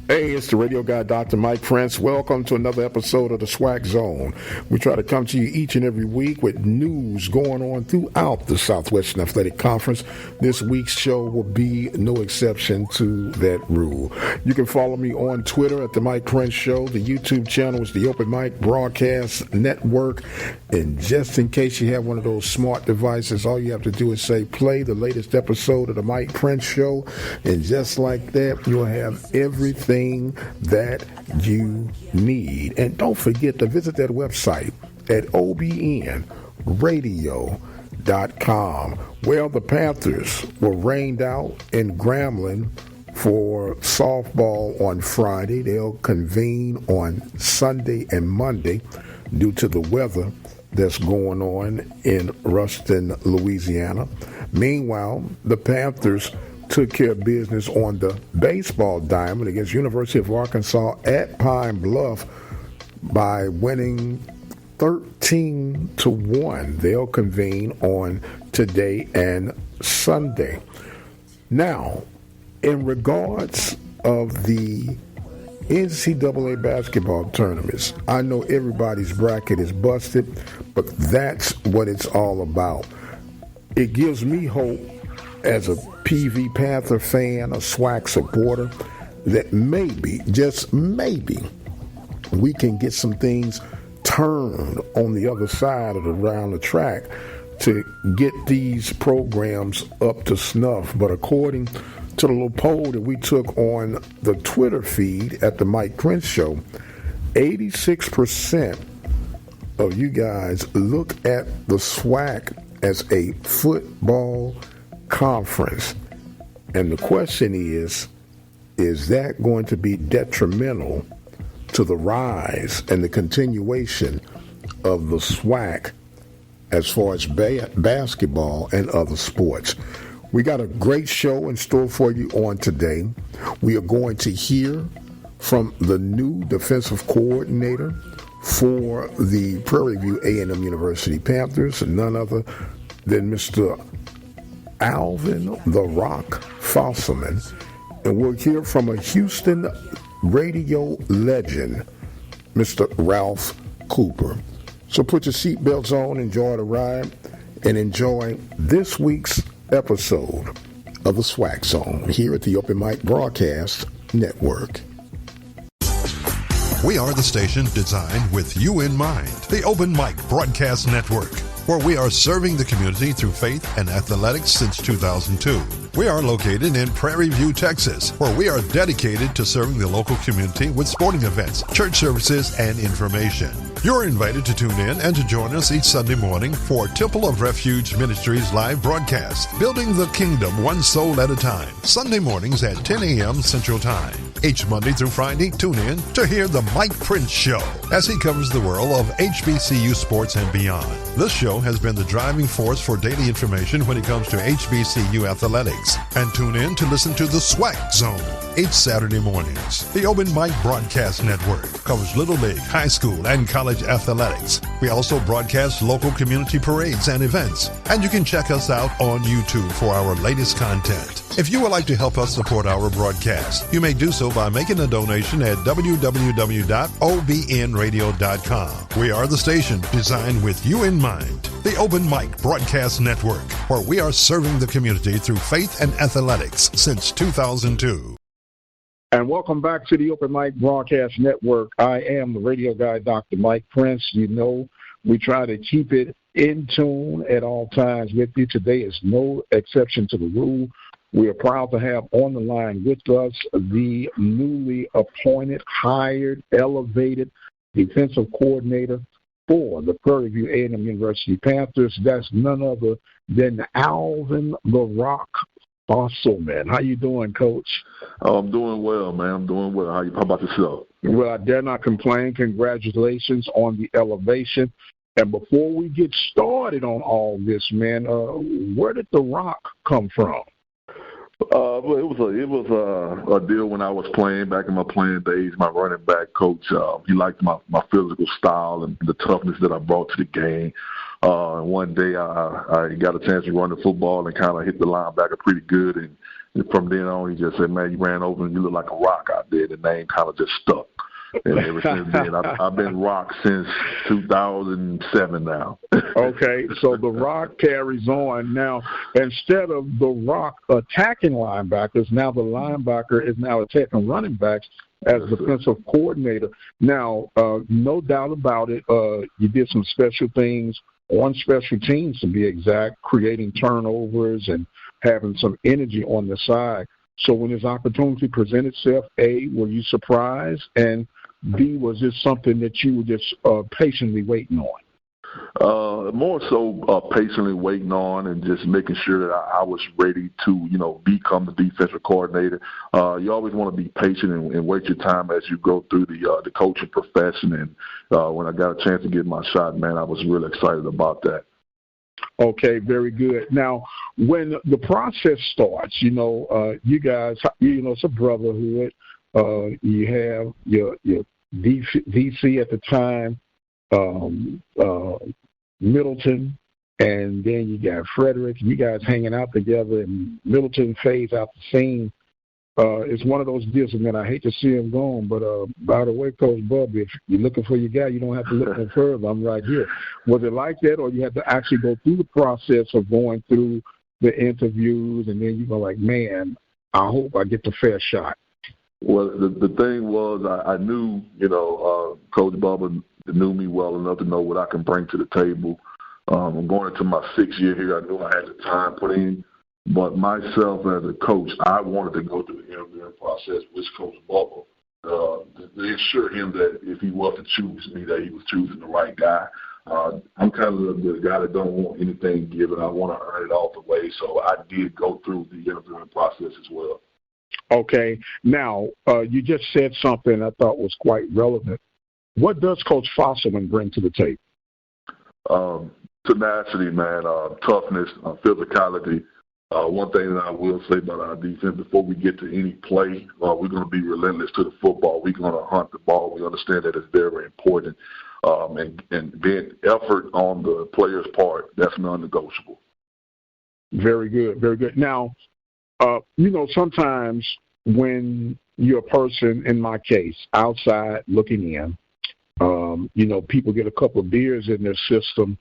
Hey, it's the radio guy, Dr. Mike Prince. Welcome to another episode of the Swac Zone. We try to come to you each and every week with news going on throughout the Southwestern Athletic Conference. This week's show will be no exception to that rule. You can follow me on Twitter at The Mike Prince Show. The YouTube channel is the Open Mic Broadcast Network. And just in case you have one of those smart devices, all you have to do is say, play the latest episode of The Mike Prince Show. And just like that, you'll have everything that you need. And don't forget to visit that website at obnradio.com. Well, the Panthers were rained out in Grambling for softball on Friday. They'll convene on Sunday and Monday due to the weather that's going on in Ruston, Louisiana. Meanwhile, the Panthers took care of business on the baseball diamond against University of Arkansas at Pine Bluff by winning 13-1. They'll convene on today and Sunday. Now, in regards of the NCAA basketball tournaments, I know everybody's bracket is busted, but that's what it's all about. It gives me hope as a PV Panther fan, a SWAC supporter, that maybe, just maybe, we can get some things turned on the other side of around the track to get these programs up to snuff. But according to the little poll that we took on the Twitter feed at the Mike Prince Show, 86% of you guys look at the SWAC as a football conference. And the question is that going to be detrimental to the rise and the continuation of the SWAC as far as basketball and other sports? We got a great show in store for you on today. We are going to hear from the new defensive coordinator for the Prairie View A&M University Panthers, none other than Mr. Alvin the Rock Fosselman, and we'll hear from a Houston radio legend, Mr. Ralph Cooper. So put your seatbelts on, enjoy the ride, and enjoy this week's episode of the Swac Zone here at the Open Mic Broadcast Network. We are the station designed with you in mind, the Open Mic Broadcast Network, where we are serving the community through faith and athletics since 2002. We are located in Prairie View, Texas, where we are dedicated to serving the local community with sporting events, church services, and information. You're invited to tune in and to join us each Sunday morning for Temple of Refuge Ministries live broadcast, Building the Kingdom One Soul at a Time, Sunday mornings at 10 a.m. Central Time. Each Monday through Friday, tune in to hear the Mike Prince Show as he covers the world of HBCU sports and beyond. This show has been the driving force for daily information when it comes to HBCU athletics. And tune in to listen to the Swac Zone each Saturday mornings. The Open Mic Broadcast Network covers Little League, high school, and college athletics. We also broadcast local community parades and events. And you can check us out on YouTube for our latest content. If you would like to help us support our broadcast, you may do so by making a donation at www.obnradio.com. We are the station designed with you in mind, the Open Mic Broadcast Network, where we are serving the community through faith and athletics since 2002. And welcome back to the Open Mic Broadcast Network. I am the radio guy, Dr. Mike Prince. You know, we try to keep it in tune at all times with you. Today is no exception to the rule. We are proud to have on the line with us the newly appointed, hired, elevated defensive coordinator for the Prairie View A&M University Panthers. That's none other than Alvin the Rock Fosselman. How you doing, Coach? Oh, I'm doing well, man. I'm doing well. How about yourself? Well, I dare not complain. Congratulations on the elevation. And before we get started on all this, man, where did the Rock come from? Well, it was a deal when I was playing back in my playing days. My running back coach, he liked my physical style and the toughness that I brought to the game. And one day I got a chance to run the football and kind of hit the linebacker pretty good, and from then on, he just said, "Man, you ran over and you look like a rock out there." The name kind of just stuck. And ever since then, I've been Rock since 2007 now. Okay, so the Rock carries on. Now, instead of the Rock attacking linebackers, now the linebacker is now attacking running backs as defensive coordinator. Now, no doubt about it, you did some special things on special teams, to be exact, creating turnovers and having some energy on the side. So when this opportunity presented itself, A, were you surprised? And B, was this something that you were just patiently waiting on? More so patiently waiting on and just making sure that I was ready to, become the defensive coordinator. You always want to be patient and wait your time as you go through the coaching profession. And when I got a chance to get my shot, man, I was really excited about that. Okay, very good. Now, when the process starts, you guys, it's a brotherhood. You have your DC at the time, Middleton, and then you got Frederick. You guys hanging out together, and Middleton fades out the scene. It's one of those deals, man. I hate to see him gone, but by the way, Coach Bubby, if you're looking for your guy, you don't have to look no further. I'm right here. Was it like that, or you had to actually go through the process of going through the interviews, and then you go like, man, I hope I get the fair shot? Well, the thing was, I knew, Coach Bubba knew me well enough to know what I can bring to the table. I'm going into my 6th year here. I knew I had the time put in. But myself as a coach, I wanted to go through the interviewing process with Coach Bubba to ensure him that if he was to choose me, that he was choosing the right guy. I'm kind of the guy that don't want anything given. I want to earn it all the way. So I did go through the interviewing process as well. Okay. Now, you just said something I thought was quite relevant. What does Coach Fosselman bring to the table? Tenacity, man, toughness, physicality. One thing that I will say about our defense, before we get to any play, we're going to be relentless to the football. We're going to hunt the ball. We understand that it's very important. And being effort on the player's part, that's non-negotiable. Very good, very good. Now, sometimes when you're a person, in my case, outside looking in, people get a couple of beers in their system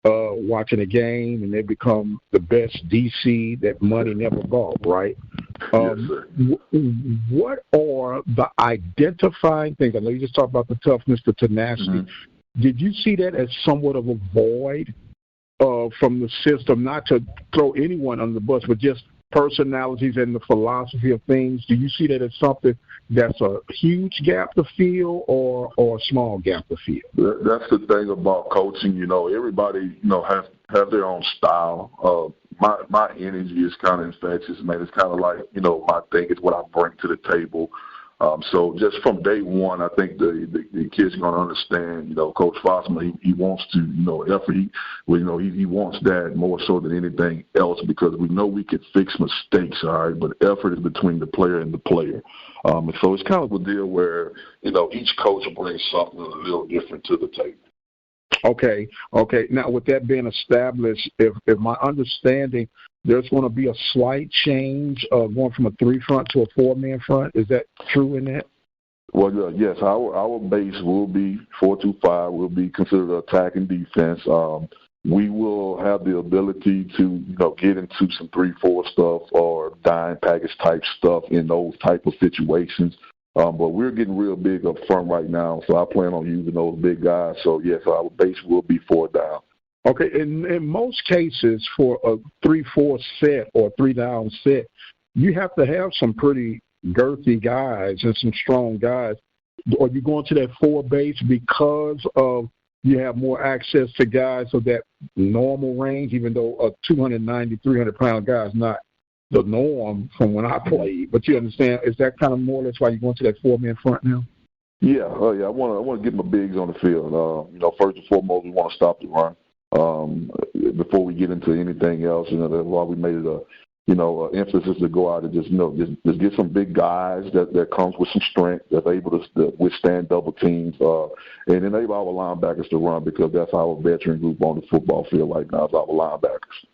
watching a game, and they become the best DC that money never bought, right? Yes, sir. What are the identifying things? I know you just talked about the toughness, the tenacity. Mm-hmm. Did you see that as somewhat of a void from the system, not to throw anyone under the bus, but just personalities and the philosophy of things? Do you see that as something that's a huge gap to fill or a small gap to fill? That's the thing about coaching. Everybody, have their own style. My energy is kind of infectious, man. It's kind of like, my thing is what I bring to the table. So just from day one, I think the kids are going to understand, Coach Fosselman, he wants to, effort. He wants that more so than anything else, because we know we could fix mistakes, all right, but effort is between the player and the player. And so it's kind of a deal where, each coach brings something a little different to the table. Okay. Now, with that being established, if my understanding, there's going to be a slight change going from a 3-front to a 4-man front. Is that true in that? Well, yes. Our base will be 4-2-5. Will be considered attacking defense. We will have the ability to, get into some 3-4 stuff or dime package type stuff in those type of situations. But we're getting real big up front right now, so I plan on using those big guys. So, yes, our base will be 4 down. Okay, in most cases for a 3-4 set or 3-down set, you have to have some pretty girthy guys and some strong guys. Are you going to that 4 base because of you have more access to guys of that normal range, even though a 290, 300-pound guy is not the norm from when I played? But you understand, is that kind of more or less why you're going to that 4-man front now? Yeah, I want to get my bigs on the field. First and foremost, we want to stop the run. Before we get into anything else, that's why we made it a emphasis to go out and just get some big guys that comes with some strength, that's able to withstand double teams, and enable our linebackers to run, because that's our veteran group on the football field right now, is our linebackers.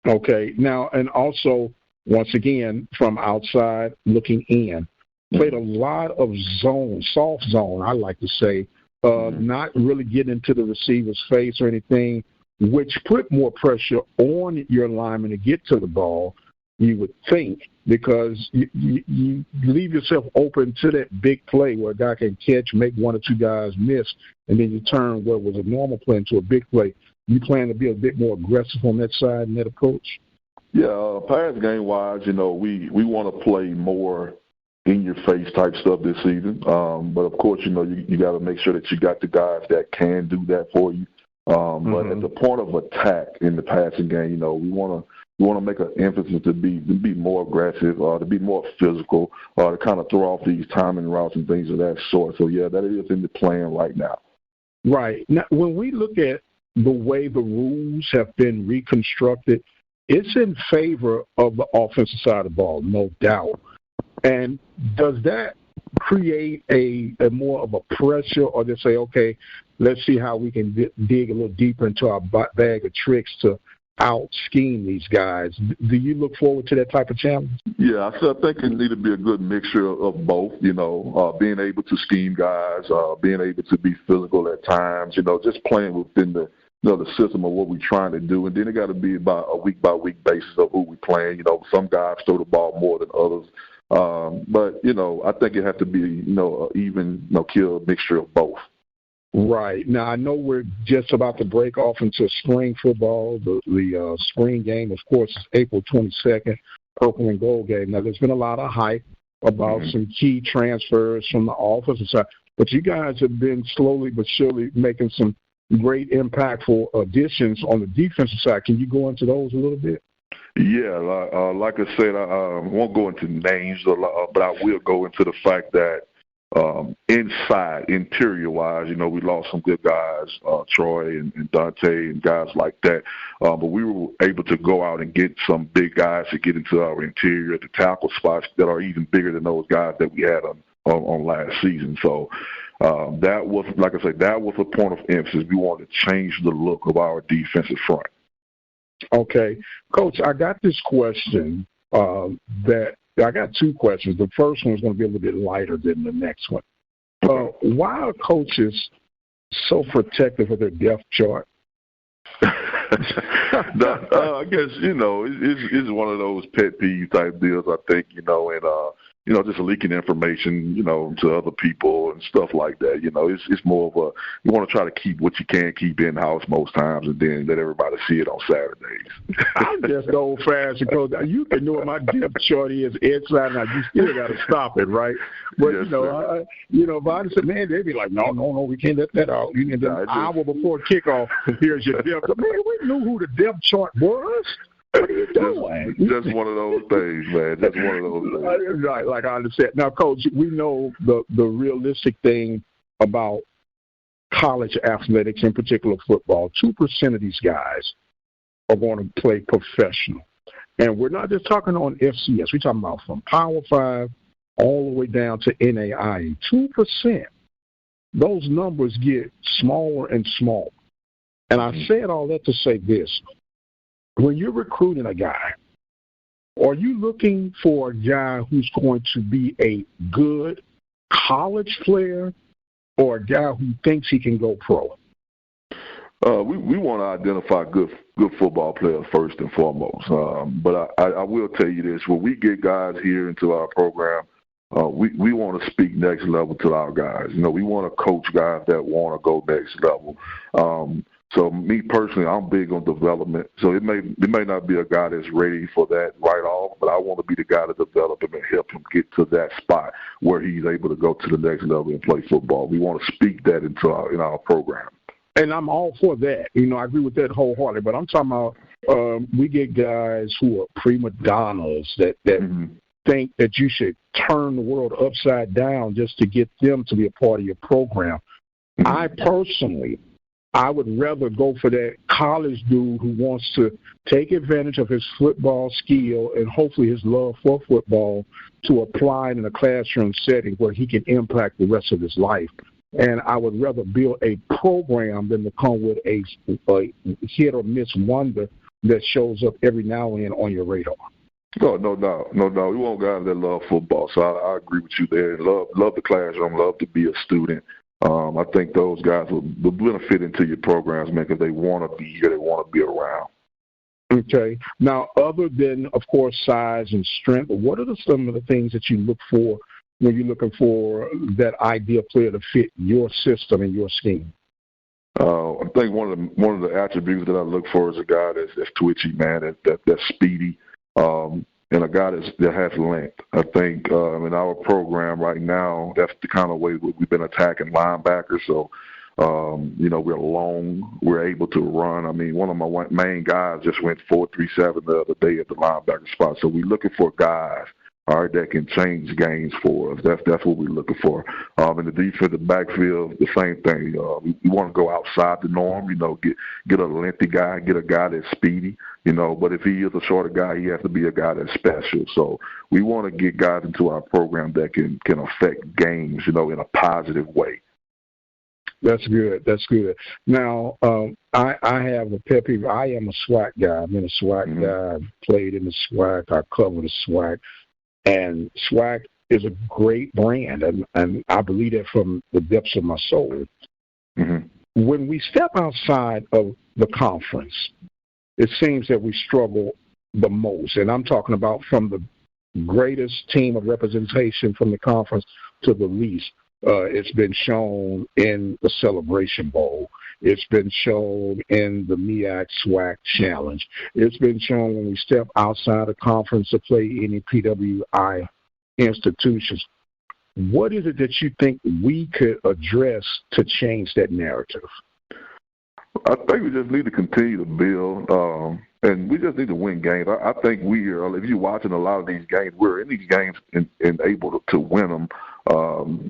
Okay. Now, and also once again, from outside looking in. Played a lot of zone, soft zone, I like to say, not really getting into the receiver's face or anything, which put more pressure on your lineman to get to the ball, you would think, because you leave yourself open to that big play where a guy can catch, make one or two guys miss, and then you turn what was a normal play into a big play. You plan to be a bit more aggressive on that side and that approach? Yeah, pass game-wise, we want to play more in-your-face type stuff this season. But, of course, you got to make sure that you got the guys that can do that for you. But at the point of attack in the passing game, we want to make an emphasis to be more aggressive, to be more physical, to kind of throw off these timing routes and things of that sort. So, yeah, that is in the plan right now. Right. Now, when we look at the way the rules have been reconstructed, it's in favor of the offensive side of the ball, no doubt. And does that create a more of a pressure, or just say, okay, let's see how we can dig a little deeper into our bag of tricks to out-scheme these guys? Do you look forward to that type of challenge? Yeah, I think it need to be a good mixture of both, being able to scheme guys, being able to be physical at times, just playing within the system of what we're trying to do. And then it got to be about a week-by-week basis of who we're playing. Some guys throw the ball more than others. But, I think it has to be, an even, kill mixture of both. Right. Now, I know we're just about to break off into spring football. The spring game, of course, is April 22nd, purple and gold game. Now, there's been a lot of hype about some key transfers from the offensive side, but you guys have been slowly but surely making some great impactful additions on the defensive side. Can you go into those a little bit? Yeah, like I said, I won't go into names, but I will go into the fact that interior-wise, we lost some good guys, Troy and Dante and guys like that. But we were able to go out and get some big guys to get into our interior at the tackle spots that are even bigger than those guys that we had on last season. So that was, like I said, that was a point of emphasis. We wanted to change the look of our defensive front. Okay. Coach, I got this question I got two questions. The first one is going to be a little bit lighter than the next one. Why are coaches so protective of their depth chart? I guess, it's one of those pet peeve type deals, I think, and just leaking information, to other people and stuff like that. It's more of you want to try to keep what you can keep in-house most times and then let everybody see it on Saturdays. I'm just old-fashioned, Coach. You can know what my depth chart is inside and out. You still got to stop it, right? But, yes, if I said, man, they'd be like, no, we can't let that out. And then an hour before kickoff, here's your depth. Man, we knew who the depth chart was. What are you doing? Just one of those things, man. Just one of those things. Right, like I understand. Now, Coach, we know the realistic thing about college athletics, in particular football. 2% of these guys are going to play professional. And we're not just talking on FCS. We're talking about from Power 5 all the way down to NAIA. 2%. Those numbers get smaller and smaller. And I said all that to say this. When you're recruiting a guy, are you looking for a guy who's going to be a good college player or a guy who thinks he can go pro? We want to identify good football players first and foremost. But I will tell you this: when we get guys here into our program, we want to speak next level to our guys. We want to coach guys that want to go next level. So me personally, I'm big on development. So it may not be a guy that's ready for that right off, but I want to be the guy to develop him and help him get to that spot where he's able to go to the next level and play football. We want to speak that in our program. And I'm all for that. I agree with that wholeheartedly. But I'm talking about we get guys who are prima donnas that think that you should turn the world upside down just to get them to be a part of your program. I would rather go for that college dude who wants to take advantage of his football skill and hopefully his love for football to apply it in a classroom setting where he can impact the rest of his life. And I would rather build a program than to come with a hit or miss wonder that shows up every now and then on your radar. No doubt. We want guys that love football. So I agree with you there. Love the classroom, love to be a student. I think those guys will benefit into your programs, man, because they want to be here, they want to be around. Okay. Now, other than, of course, size and strength, what are some of the things that you look for when you're looking for that ideal player to fit your system and your scheme? I think one of the attributes that I look for is a guy that's twitchy, man, that's speedy, and a guy that has length. I think in our program right now, that's the kind of way we've been attacking linebackers. So, we're long, we're able to run. I mean, one of my main guys just went 4.37 the other day at the linebacker spot. So we're looking for guys, all right, that can change games for us. That's what we're looking for. In the defensive backfield, the same thing. We want to go outside the norm, get a lengthy guy, get a guy that's speedy, but if he is a shorter guy, he has to be a guy that's special. So we want to get guys into our program that can affect games, in a positive way. That's good. Now, I have a pet peeve. I am a Swac guy. I've been a Swac guy. I've played in the Swac. I cover the Swac. And Swac is a great brand, and I believe that from the depths of my soul. Mm-hmm. When we step outside of the conference, it seems that we struggle the most. And I'm talking about from the greatest team of representation from the conference to the least. It's been shown in the Celebration Bowl. It's been shown in the MEAC SWAC Challenge. It's been shown when we step outside the conference to play any PWI institutions. What is it that you think we could address to change that narrative? I think we just need to continue to build, and we just need to win games. I think if you're watching a lot of these games, we're in these games and able to win them.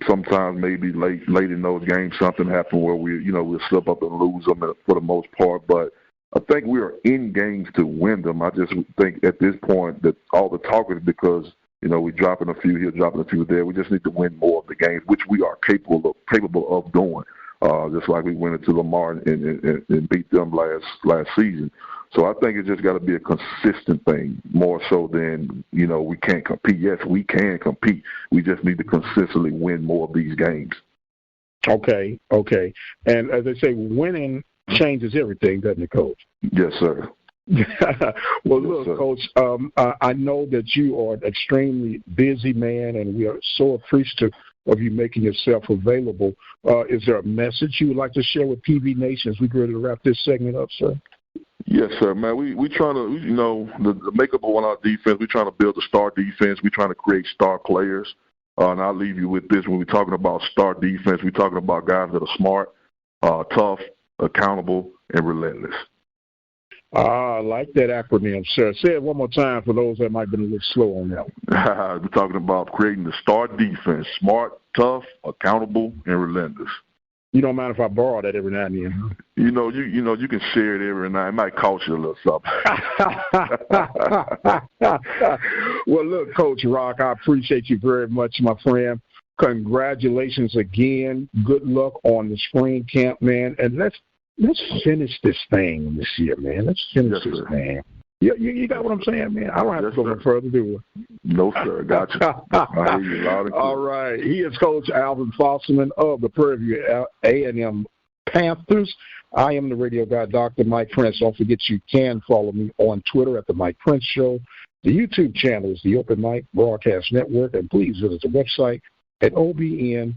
Sometimes maybe late in those games something happened where we'll slip up and lose them for the most part. But I think we are in games to win them. I just think at this point that all the talk is because we're dropping a few here, dropping a few there. We just need to win more of the games, which we are capable of doing. Just like we went into Lamar and beat them last season. So I think it's just got to be a consistent thing, more so than, we can't compete. Yes, we can compete. We just need to consistently win more of these games. Okay. And as they say, winning changes everything, doesn't it, Coach? Yes, sir. Well, look, Coach, I know that you are an extremely busy man, and we are so appreciative of you making yourself available. Is there a message you would like to share with PV Nation as we get ready to wrap this segment up, sir? Yes, sir, man. We trying to, the makeup of our defense, we're trying to build a star defense. We're trying to create star players. And I'll leave you with this. When we're talking about star defense, we're talking about guys that are smart, tough, accountable, and relentless. I like that acronym, sir. Say it one more time for those that might have been a little slow on that one. We're talking about creating the star defense, smart, tough, accountable, and relentless. You don't mind if I borrow that every now and then? You can share it every night. It might cost you a little something. Well, look, Coach Rock, I appreciate you very much, my friend. Congratulations again. Good luck on the spring camp, man. And let's finish this thing this year, man. Let's finish this thing. You got what I'm saying, man? I don't have to go no further, do I? No, sir. Gotcha. I hear you loud and clear. All right. He is Coach Alvin Fosselman of the Prairie View A&M Panthers. I am the radio guy, Dr. Mike Prince. Don't forget you can follow me on Twitter at The Mike Prince Show. The YouTube channel is the Open Mic Broadcast Network. And please visit the website at obnradio.com.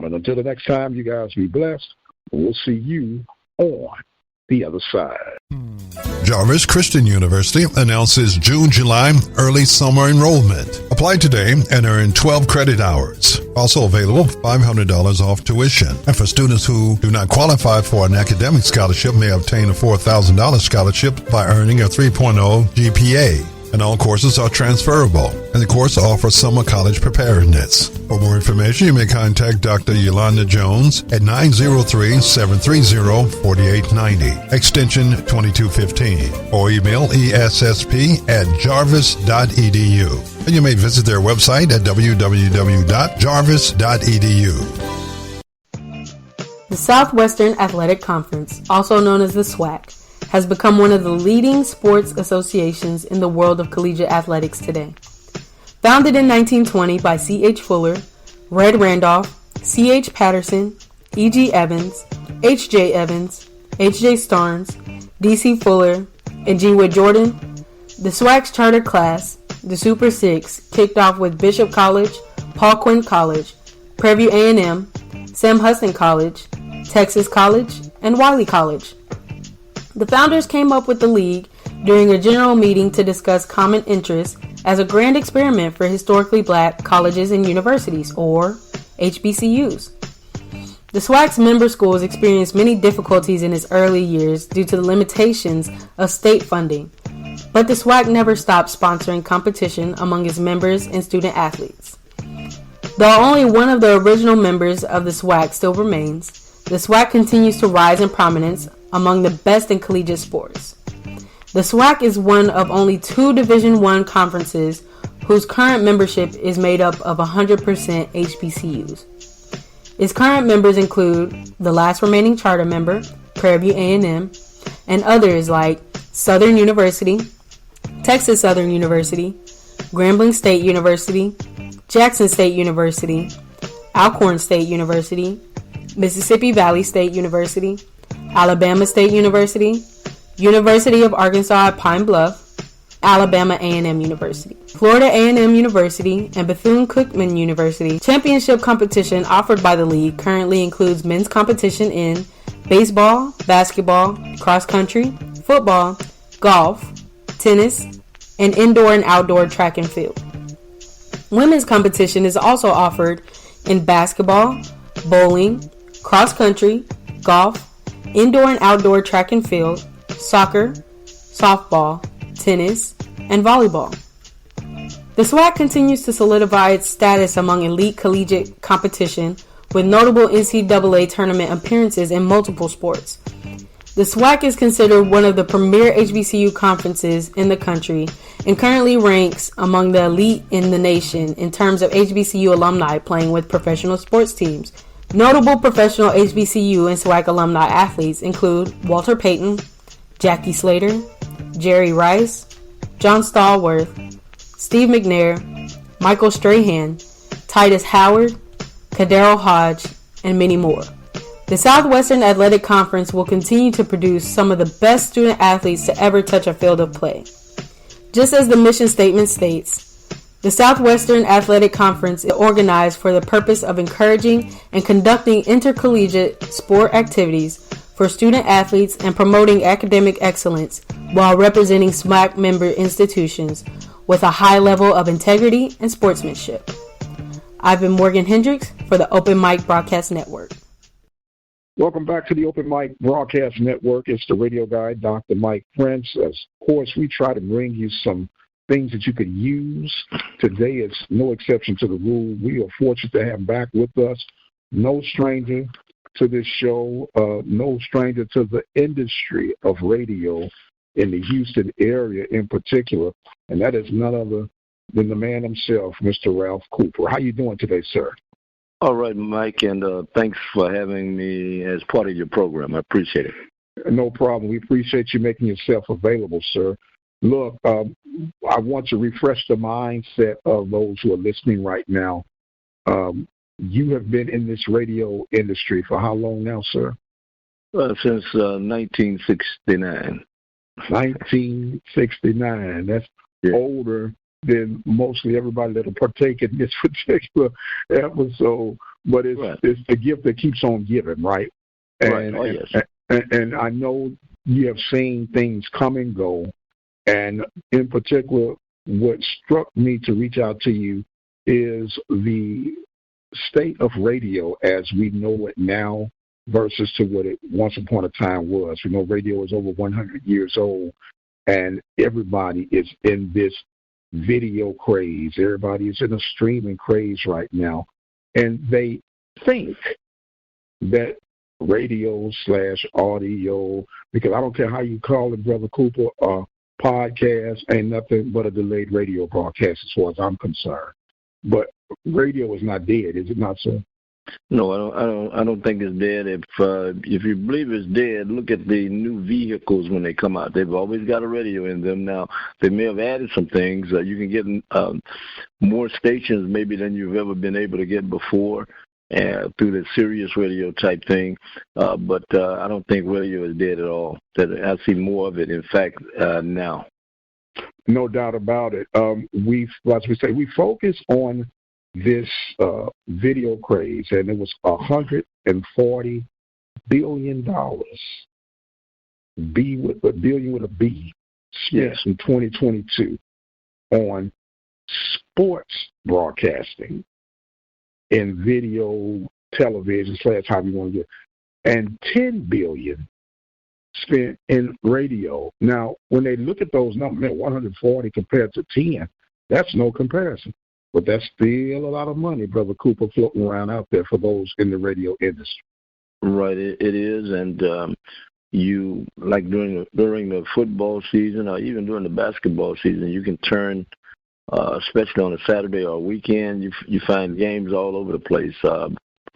And until the next time, you guys be blessed. We'll see you on the other side. Jarvis Christian University announces June, July early summer enrollment. Apply today and earn 12 credit hours. Also available, $500 off tuition. And for students who do not qualify for an academic scholarship may obtain a $4,000 scholarship by earning a 3.0 GPA. And all courses are transferable, and the course offers summer college preparedness. For more information, you may contact Dr. Yolanda Jones at 903-730-4890, extension 2215, or email essp@jarvis.edu. And you may visit their website at www.jarvis.edu. The Southwestern Athletic Conference, also known as the SWAC, has become one of the leading sports associations in the world of collegiate athletics today. Founded in 1920 by C.H. Fuller, Red Randolph, C.H. Patterson, E.G. Evans, H.J. Evans, H.J. Starnes, D.C. Fuller, and G. Wood Jordan, the SWAC's charter class, the Super Six, kicked off with Bishop College, Paul Quinn College, Prairie View A&M, Sam Houston College, Texas College, and Wiley College. The founders came up with the league during a general meeting to discuss common interests as a grand experiment for historically black colleges and universities, or HBCUs. The SWAC's member schools experienced many difficulties in its early years due to the limitations of state funding, but the SWAC never stopped sponsoring competition among its members and student athletes. Though only one of the original members of the SWAC still remains, the SWAC continues to rise in prominence among the best in collegiate sports. The SWAC is one of only 2 Division I conferences whose current membership is made up of 100% HBCUs. Its current members include the last remaining charter member, Prairie View A&M, and others like Southern University, Texas Southern University, Grambling State University, Jackson State University, Alcorn State University, Mississippi Valley State University, Alabama State University, University of Arkansas at Pine Bluff, Alabama A&M University, Florida A&M University, and Bethune-Cookman University. Championship competition offered by the league currently includes men's competition in baseball, basketball, cross country, football, golf, tennis, and indoor and outdoor track and field. Women's competition is also offered in basketball, bowling, cross country, golf, indoor and outdoor track and field, soccer, softball, tennis, and volleyball. The SWAC continues to solidify its status among elite collegiate competition with notable NCAA tournament appearances in multiple sports. The SWAC is considered one of the premier HBCU conferences in the country and currently ranks among the elite in the nation in terms of HBCU alumni playing with professional sports teams. Notable professional HBCU and SWAC alumni athletes include Walter Payton, Jackie Slater, Jerry Rice, John Stallworth, Steve McNair, Michael Strahan, Titus Howard, Kadero Hodge, and many more. The Southwestern Athletic Conference will continue to produce some of the best student athletes to ever touch a field of play. Just as the mission statement states, the Southwestern Athletic Conference is organized for the purpose of encouraging and conducting intercollegiate sport activities for student athletes and promoting academic excellence while representing SWAC member institutions with a high level of integrity and sportsmanship. I've been Morgan Hendricks for the Open Mic Broadcast Network. Welcome back to the Open Mic Broadcast Network. It's the radio guy, Dr. Mike Prince. Of course, we try to bring you some things that you could use. Today is no exception to the rule. We are fortunate to have back with us no stranger to this show, no stranger to the industry of radio in the Houston area in particular, and that is none other than the man himself, Mr. Ralph Cooper. How you doing today, sir? All right, Mike, and thanks for having me as part of your program. I appreciate it. No problem. We appreciate you making yourself available, sir. Look, I want to refresh the mindset of those who are listening right now. You have been in this radio industry for how long now, sir? Since 1969. 1969. That's older than mostly everybody that will partake in this particular episode. But it's the gift that keeps on giving, right? And, yes. And I know you have seen things come and go. And in particular, what struck me to reach out to you is the state of radio as we know it now versus to what it once upon a time was. We know radio is over 100 years old, and everybody is in this video craze. Everybody is in a streaming craze right now, and they think that radio/audio, because I don't care how you call it, Brother Cooper, podcast ain't nothing but a delayed radio broadcast as far as I'm concerned. But radio is not dead, is it not, sir? No, I don't think it's dead. If you believe it's dead, look at the new vehicles when they come out. They've always got a radio in them now. They may have added some things. You can get more stations maybe than you've ever been able to get before through the Sirius radio type thing. But I don't think radio is dead at all. I see more of it, in fact, now. No doubt about it. We focus on this video craze, and it was $140 billion, billion with a B, spent in 2022 on sports broadcasting and video, television, / however you want to get, and $10 billion spent in radio. Now, when they look at those numbers, 140 compared to 10, that's no comparison. But that's still a lot of money, Brother Cooper, floating around out there for those in the radio industry. Right, it is, and you, like during the football season or even during the basketball season, you can turn, especially on a Saturday or a weekend, you find games all over the place.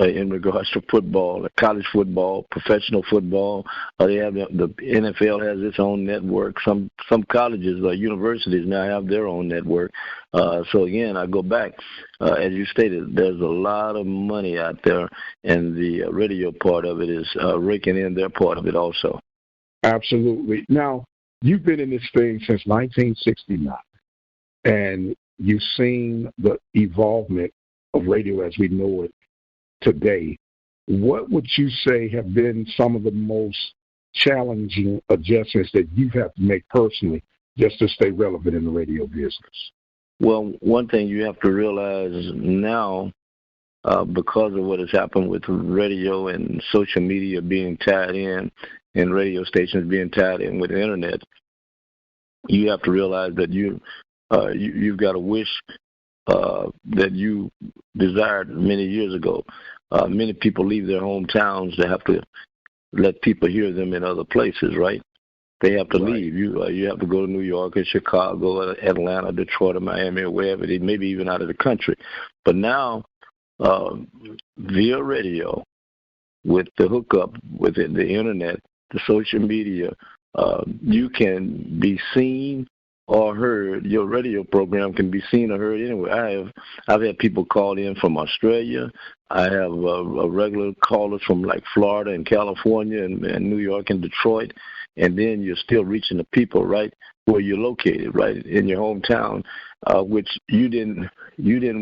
In regards to football, college football, professional football, they have the NFL has its own network. Some colleges or universities now have their own network. So again, I go back, as you stated, there's a lot of money out there, and the radio part of it is raking in their part of it also. Absolutely. Now, you've been in this thing since 1969, and you've seen the evolvement of radio as we know it today. What would you say have been some of the most challenging adjustments that you've had to make personally just to stay relevant in the radio business? Well, one thing you have to realize now, because of what has happened with radio and social media being tied in and radio stations being tied in with the internet, you have to realize that you've got a wish that you desired many years ago. Many people leave their hometowns to have to let people hear them in other places, right? They have to leave. You have to go to New York or Chicago or Atlanta, Detroit or Miami or wherever, maybe even out of the country. But now, via radio, with the hookup, with the internet, the social media, you can be seen or heard. Your radio program can be seen or heard anywhere. I've had people call in from Australia. I have regular callers from like Florida and California and New York and Detroit, and then you're still reaching the people right where you're located, right in your hometown, which you didn't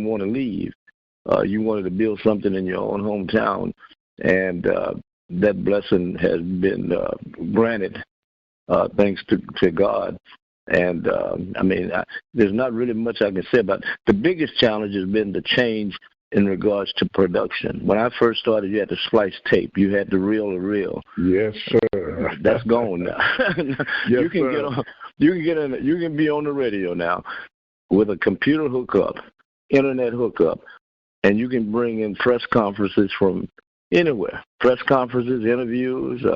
want to leave. You wanted to build something in your own hometown, and that blessing has been granted thanks to God. And, there's not really much I can say about it. The biggest challenge has been the change in regards to production. When I first started, you had to splice tape. You had to reel to reel. Yes, sir. That's gone now. Yes, you can be on the radio now with a computer hookup, internet hookup, and you can bring in press conferences from anywhere. Press conferences, interviews,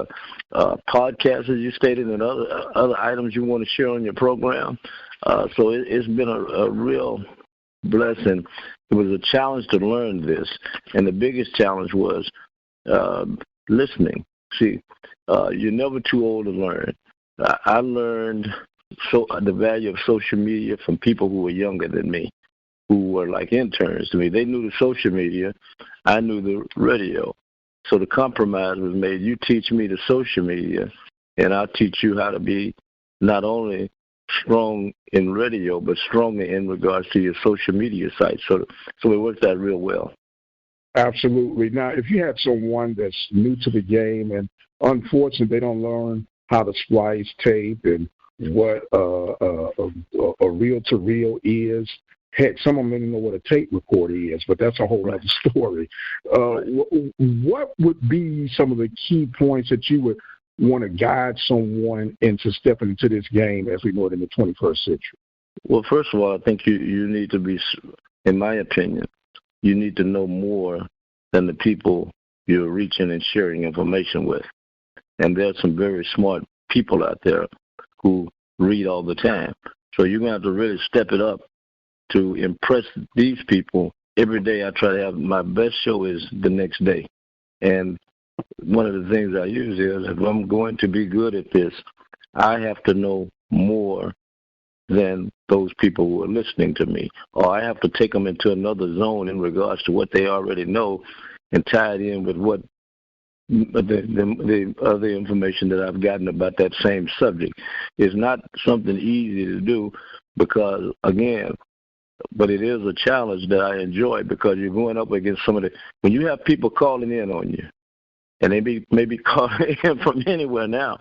podcasts, as you stated, and other items you want to share on your program. So it's been a real blessing. It was a challenge to learn this, and the biggest challenge was listening. See, you're never too old to learn. I learned the value of social media from people who were younger than me, who were like interns to me. They knew the social media. I knew the radio. So the compromise was made. You teach me the social media, and I'll teach you how to be not only strong in radio, but stronger in regards to your social media site. So it worked out real well. Absolutely. Now, if you had someone that's new to the game and unfortunately they don't learn how to splice tape and what a reel-to-reel is, heck, some of them don't even know what a tape recorder is, but that's a whole other story. What would be some of the key points that you would want to guide someone into stepping into this game as we know it in the 21st century? Well, first of all, I think you need to be, in my opinion, you need to know more than the people you're reaching and sharing information with. And there's some very smart people out there who read all the time. So you're going to have to really step it up to impress these people every day I try to have my best show is the next day. And one of the things I use is if I'm going to be good at this, I have to know more than those people who are listening to me, or I have to take them into another zone in regards to what they already know and tie it in with what the other information that I've gotten about that same subject. Is not something easy to do because, again, but it is a challenge that I enjoy because you're going up against when you have people calling in on you, and they maybe calling in from anywhere now,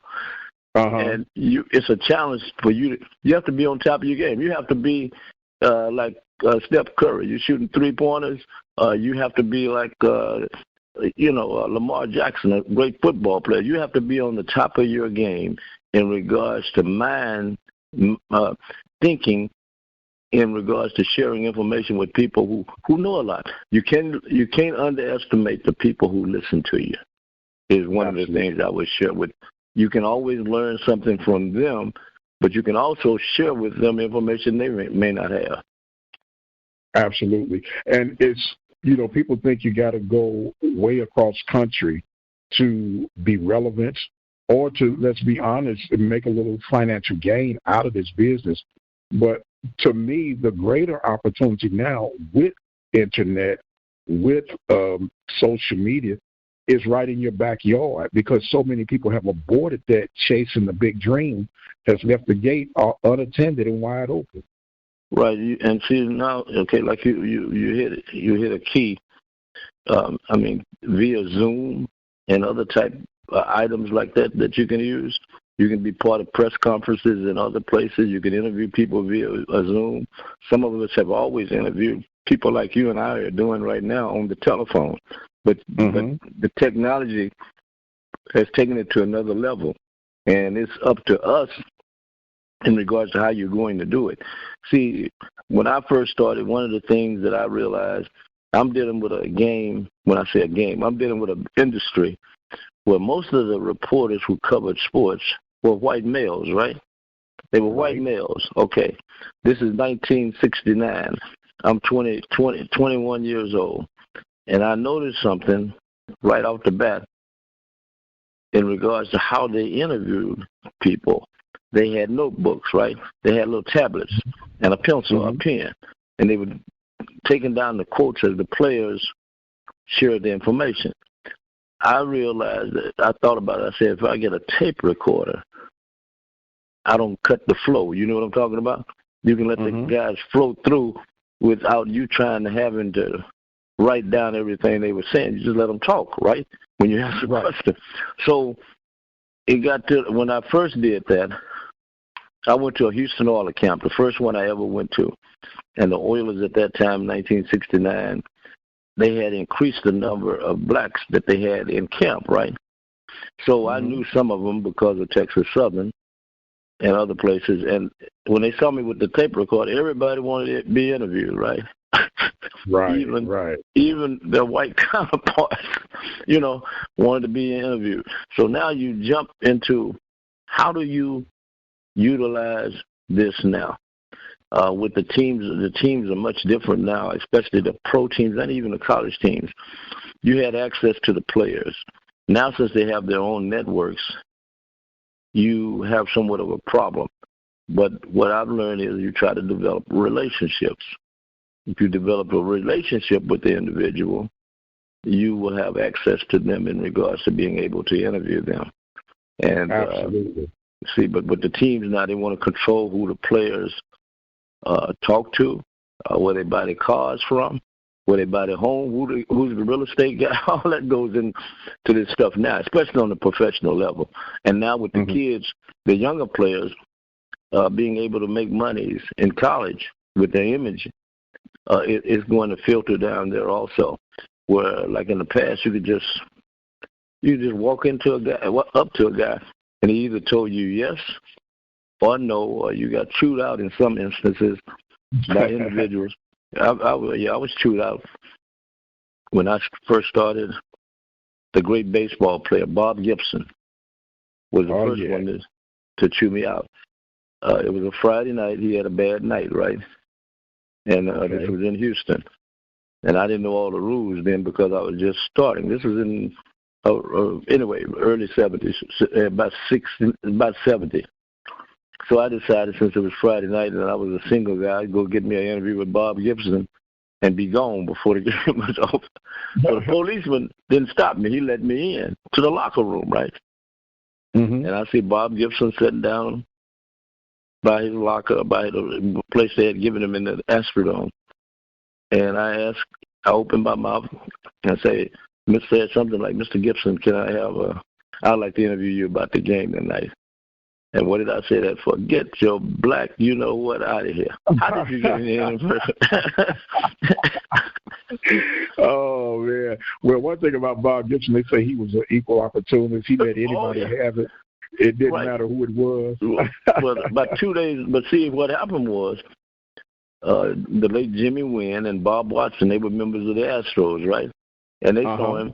and it's a challenge for you. You have to be on top of your game. You have to be like Steph Curry. You're shooting 3-pointers. You have to be like Lamar Jackson, a great football player. You have to be on the top of your game in regards to mind thinking, in regards to sharing information with people who know a lot. You can't underestimate the people who listen to you. Is one of the things I would share with. You can always learn something from them, but you can also share with them information they may not have. Absolutely. And it's, people think you got to go way across country to be relevant or to, let's be honest, make a little financial gain out of this business. But to me, the greater opportunity now with internet, with social media, is right in your backyard because so many people have aborted that chasing the big dream has left the gate unattended and wide open. Right, and see now, okay, like you hit a key. I mean, via Zoom and other type items like that you can use. You can be part of press conferences and other places. You can interview people via Zoom. Some of us have always interviewed people like you and I are doing right now on the telephone. But the technology has taken it to another level, and it's up to us in regards to how you're going to do it. See, when I first started, one of the things that I realized, I'm dealing with a game. When I say a game, I'm dealing with an industry where most of the reporters who covered sports were white males, right? They were white males. Okay, this is 1969. I'm 21 years old. And I noticed something right off the bat in regards to how they interviewed people. They had notebooks, right? They had little tablets and a pencil, a pen, and they were taking down the quotes as the players shared the information. I realized that I thought about it. I said, if I get a tape recorder, I don't cut the flow. You know what I'm talking about? You can let the guys flow through without you trying to having to write down everything they were saying. You just let them talk, right? When you ask a question. So it got to, when I first did that, I went to a Houston Oilers camp, the first one I ever went to. And the Oilers at that time, 1969, they had increased the number of blacks that they had in camp, right? So I knew some of them because of Texas Southern and other places. And when they saw me with the tape recorder, everybody wanted to be interviewed, right? Even their white counterparts, wanted to be interviewed. So now you jump into how do you utilize this now? With the teams are much different now, especially the pro teams and even the college teams. You had access to the players. Now, since they have their own networks, you have somewhat of a problem. But what I've learned is you try to develop relationships. If you develop a relationship with the individual, you will have access to them in regards to being able to interview them. And absolutely. But with the teams now, they want to control who the players talk to, where they buy their cars from, where they buy their home, who's the real estate guy. All that goes into this stuff now, especially on the professional level. And now with the kids, the younger players, being able to make monies in college with their image, it's going to filter down there also. Where, like in the past, you just walk up to a guy, and he either told you yes or no, or you got chewed out in some instances by individuals. I was chewed out when I first started. The great baseball player Bob Gibson was the first one to chew me out. It was a Friday night. He had a bad night, right? And this was in Houston. and I didn't know all the rules then because I was just starting. This was in anyway, early 70s, about 70. So I decided, since it was Friday night and I was a single guy, I'd go get me an interview with Bob Gibson and be gone before the game was over. So the policeman didn't stop me. He let me in to the locker room, right? Mm-hmm. And I see Bob Gibson sitting down by his locker, by the place they had given him in the Astrodome. And I opened my mouth and say, said something like, "Mr. Gibson, I'd like to interview you about the game tonight." And what did I say that for? Get your black, you know what, out of here. How did you get in here in person? Oh, man. Well, one thing about Bob Gibson, they say he was an equal opportunist. He let anybody have it. It didn't matter who it was. Well, about 2 days. But see, what happened was the late Jimmy Wynn and Bob Watson, they were members of the Astros, right? And they saw him.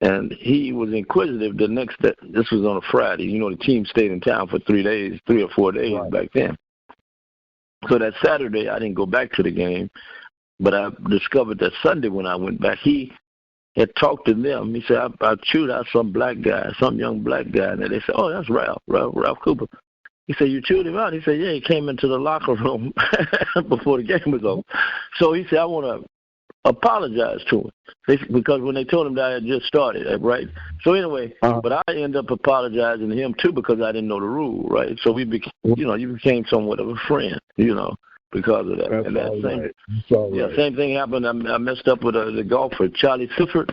And he was inquisitive this was on a Friday. You know, the team stayed in town for 3 or 4 days back then. So that Saturday, I didn't go back to the game, but I discovered that Sunday when I went back, he had talked to them. He said, I chewed out some young black guy. And they said, "Oh, that's Ralph Cooper." He said, "You chewed him out?" He said, "Yeah, he came into the locker room before the game was over." So he said, "I want to apologize to him," because when they told him that I had just started, right? So anyway, but I ended up apologizing to him too because I didn't know the rule, right? So you became somewhat of a friend, because of that. That's and that same, same thing happened. I messed up with the golfer Charlie Sifford.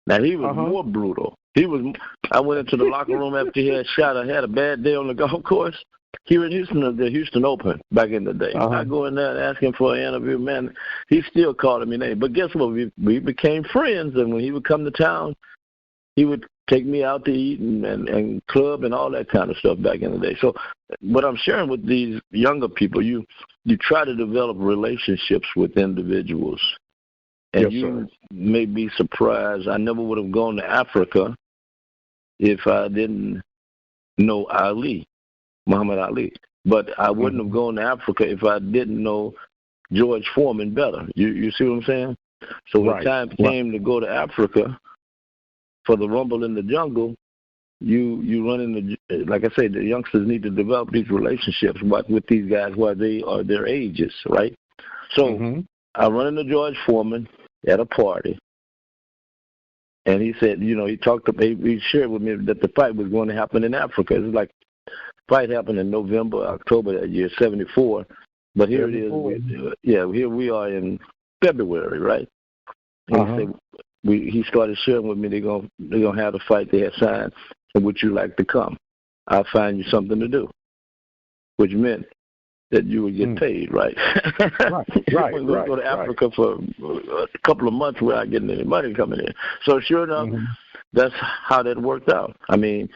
Now he was more brutal. I went into the locker room after he had shot. I had a bad day on the golf course. Here in Houston, the Houston Open back in the day. I go in there and ask him for an interview. Man, he still calling me name. But guess what? We became friends, and when he would come to town, he would take me out to eat and club and all that kind of stuff back in the day. So what I'm sharing with these younger people, you try to develop relationships with individuals. And you may be surprised. I never would have gone to Africa if I didn't know Muhammad Ali. But I wouldn't have gone to Africa if I didn't know George Foreman better. You see what I'm saying? So when time came to go to Africa for the Rumble in the Jungle, you run into, like I said, the youngsters need to develop these relationships with these guys while they are their ages, right? So I run into George Foreman at a party, and he said, he shared with me that the fight was going to happen in Africa. It's like fight happened in October that year, 74. But here it is. Here we are in February, right? And he started sharing with me they're gonna have the fight they had signed, and would you like to come? I'll find you something to do, which meant that you would get paid, right? Right. We're going to go to Africa for a couple of months without getting any money coming in. So sure enough, that's how that worked out. I mean,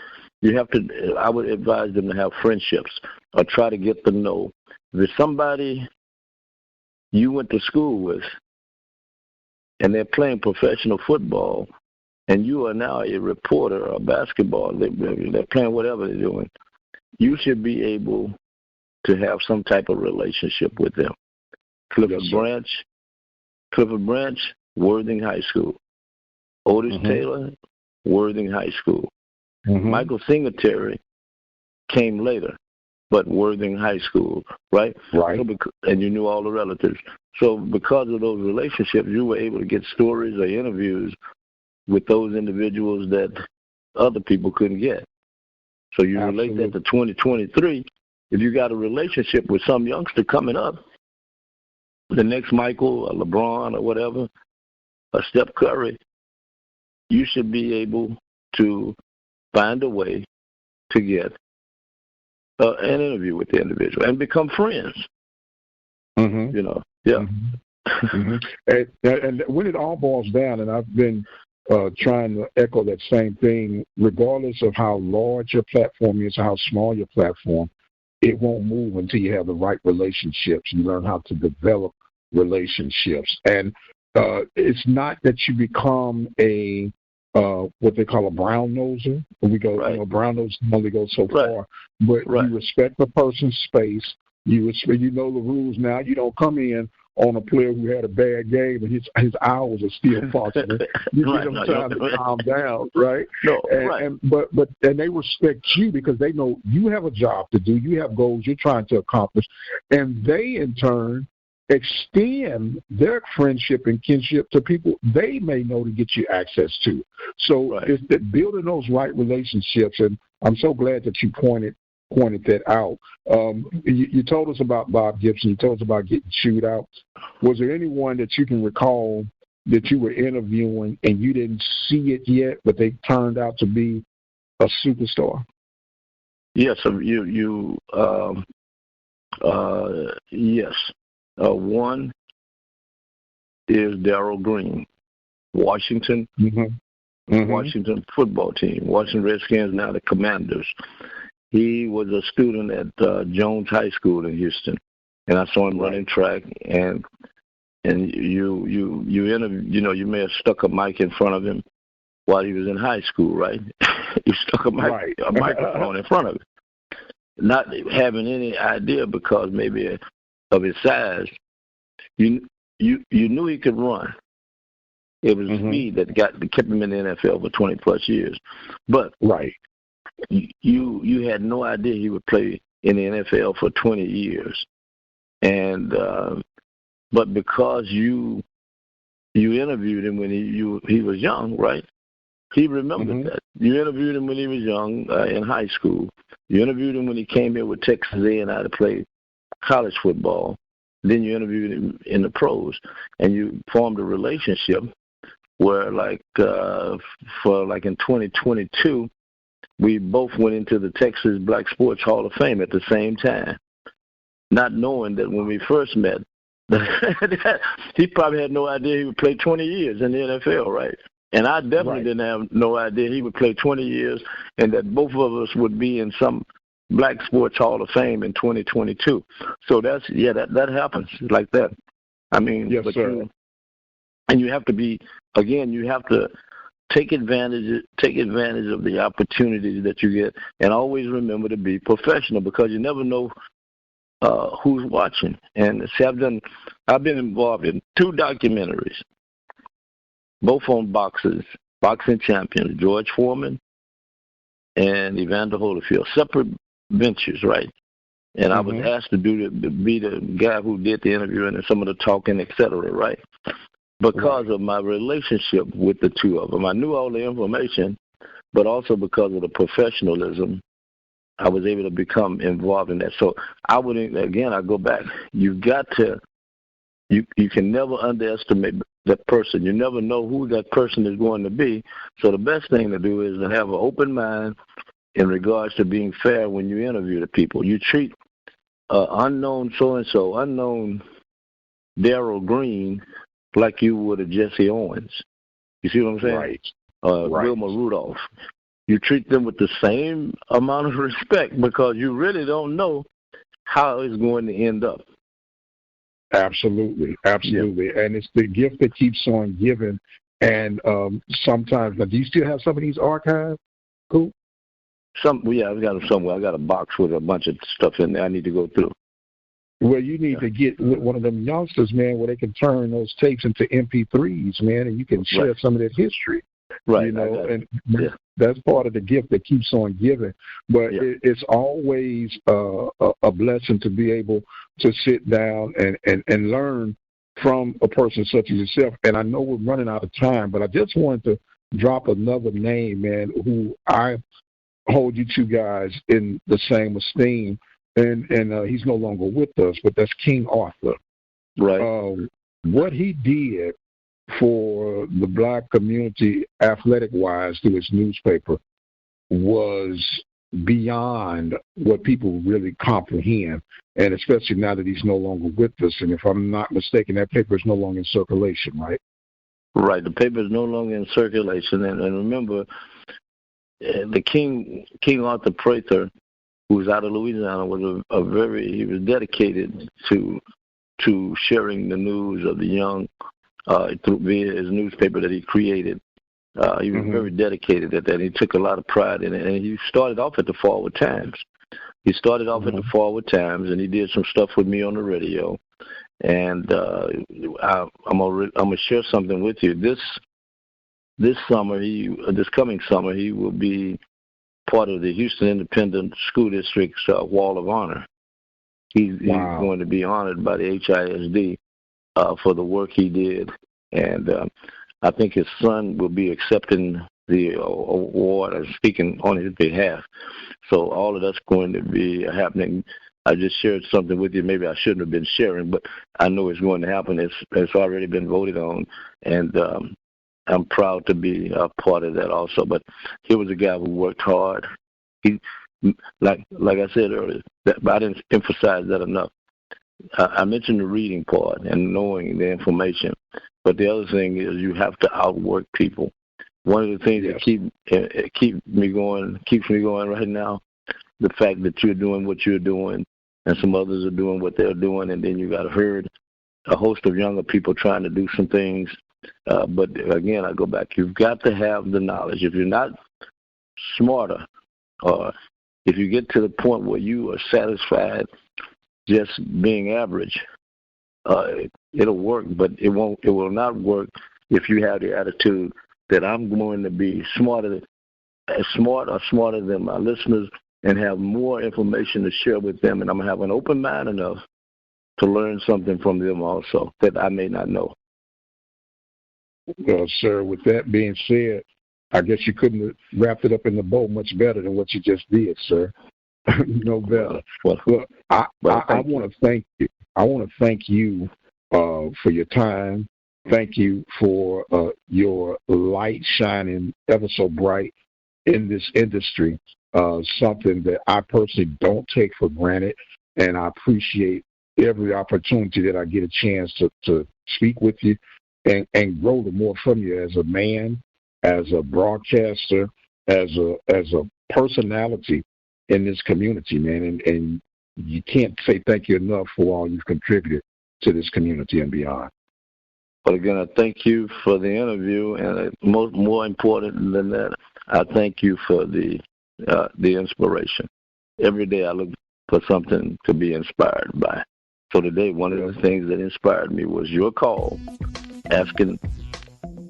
I would advise them to have friendships or try to get to know. If there's somebody you went to school with and they're playing professional football and you are now a reporter or basketball, they're playing whatever they're doing, you should be able to have some type of relationship with them. Clifford Branch, Worthing High School. Otis Taylor, Worthing High School. Michael Singletary came later, but Worthing High School, right? Right. So and you knew all the relatives. So because of those relationships, you were able to get stories or interviews with those individuals that other people couldn't get. So you relate that to 2023. If you got a relationship with some youngster coming up, the next Michael or LeBron or whatever, or Steph Curry, you should be able to find a way to get an interview with the individual and become friends. And when it all boils down, and I've been trying to echo that same thing, regardless of how large your platform is, how small your platform, it won't move until you have the right relationships. You learn how to develop relationships. And it's not that you become a what they call a brown noser. We go, brown nose only goes so far, but you respect the person's space. You know the rules now. You don't come in on a player who had a bad game and his hours are still functioning. You give them time to calm down, right? No, But they respect you because they know you have a job to do. You have goals you're trying to accomplish, and they in turn extend their friendship and kinship to people they may know to get you access to. So it's that building those right relationships, and I'm so glad that you pointed that out. You told us about Bob Gibson. You told us about getting chewed out. Was there anyone that you can recall that you were interviewing and you didn't see it yet, but they turned out to be a superstar? Yes, yes. One is Darryl Green, Washington, Washington football team, Washington Redskins, now the Commanders. He was a student at Jones High School in Houston, and I saw him running track. And you may have stuck a mic in front of him while he was in high school, right? You stuck a microphone in front of him, not having any idea because maybe of his size. You knew he could run. It was speed that kept him in the NFL for 20 plus years, but you had no idea he would play in the NFL for 20 years, and but because you interviewed him when he was young, right? He remembered that. You interviewed him when he was young in high school. You interviewed him when he came here with Texas A&I to play college football. Then you interviewed him in the pros, and you formed a relationship where, for in 2022. We both went into the Texas Black Sports Hall of Fame at the same time, not knowing that when we first met, he probably had no idea he would play 20 years in the NFL, right? And I definitely didn't have no idea he would play 20 years and that both of us would be in some Black Sports Hall of Fame in 2022. So that happens like that. I mean, yes, sir. And you have to be, again, you have to take advantage of the opportunities that you get, and always remember to be professional because you never know who's watching. And see, I've been involved in 2 documentaries, both on boxing champions, George Foreman and Evander Holyfield, separate ventures, right? And I was asked to be the guy who did the interviewing and some of the talking, et cetera, right? Because of my relationship with the 2 of them. I knew all the information, but also because of the professionalism, I was able to become involved in that. So I go back. You can never underestimate that person. You never know who that person is going to be. So the best thing to do is to have an open mind in regards to being fair when you interview the people. You treat unknown so-and-so, unknown Darryl Green, like you would a Jesse Owens. You see what I'm saying? Right. Wilma Rudolph. You treat them with the same amount of respect because you really don't know how it's going to end up. Absolutely. Yeah. And it's the gift that keeps on giving. And sometimes, now, do you still have some of these archives? Cool. I've got them somewhere. I got a box with a bunch of stuff in there I need to go through. Well, you need to get one of them youngsters, man, where they can turn those tapes into MP3s, man, and you can share some of that history. Right. You know, and that's part of the gift that keeps on giving. But it's always a blessing to be able to sit down and learn from a person such as yourself. And I know we're running out of time, but I just wanted to drop another name, man, who I hold you 2 guys in the same esteem. And he's no longer with us, but that's King Arthur. Right. What he did for the Black community, athletic-wise, through his newspaper, was beyond what people really comprehend, and especially now that he's no longer with us. And if I'm not mistaken, that paper is no longer in circulation, right? Right. The paper is no longer in circulation. And remember, the King Arthur Prather, who's out of Louisiana, was he was dedicated to sharing the news of the young via his newspaper that he created. He was very dedicated at that. He took a lot of pride in it, and he started off at the Forward Times. He started off at the Forward Times, and he did some stuff with me on the radio. And I'm gonna share something with you. This coming summer, he will be part of the Houston Independent School District's Wall of Honor. He's going to be honored by the HISD for the work he did, and I think his son will be accepting the award and speaking on his behalf. So all of that's going to be happening. I just shared something with you. Maybe I shouldn't have been sharing, but I know it's going to happen. It's already been voted on, and I'm proud to be a part of that also. But he was a guy who worked hard. He, like I said earlier, but I didn't emphasize that enough. I mentioned the reading part and knowing the information, but the other thing is you have to outwork people. One of the things that keeps me going right now, the fact that you're doing what you're doing, and some others are doing what they're doing, and then you got a host of younger people trying to do some things. But again, I go back. You've got to have the knowledge. If you're not smarter, or if you get to the point where you are satisfied just being average, it'll work. But it will not work if you have the attitude that I'm going to be smarter than my listeners and have more information to share with them, and I'm going to have an open mind enough to learn something from them also that I may not know. Well, sir, with that being said, I guess you couldn't have wrapped it up in the bow much better than what you just did, sir. No better. Well, I want to thank you. I want to thank you for your time. Thank you for your light shining ever so bright in this industry, something that I personally don't take for granted, and I appreciate every opportunity that I get a chance to speak with you and grow the more from you as a man, as a broadcaster, as a personality in this community, man. And you can't say thank you enough for all you've contributed to this community and beyond. But again, I thank you for the interview, and more important than that, I thank you for the inspiration. Every day I look for something to be inspired by. So today, one of the things that inspired me was your call asking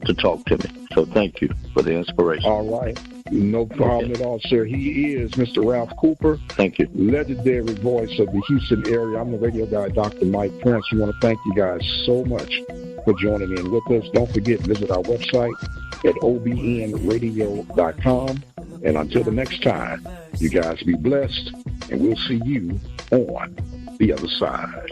to talk to me. So thank you for the inspiration. All right. No problem at all, sir. He is Mr. Ralph Cooper. Thank you. Legendary voice of the Houston area. I'm the radio guy, Dr. Mike Prince. We want to thank you guys so much for joining in with us. Don't forget, visit our website at obnradio.com. And until the next time, you guys be blessed, and we'll see you on the other side.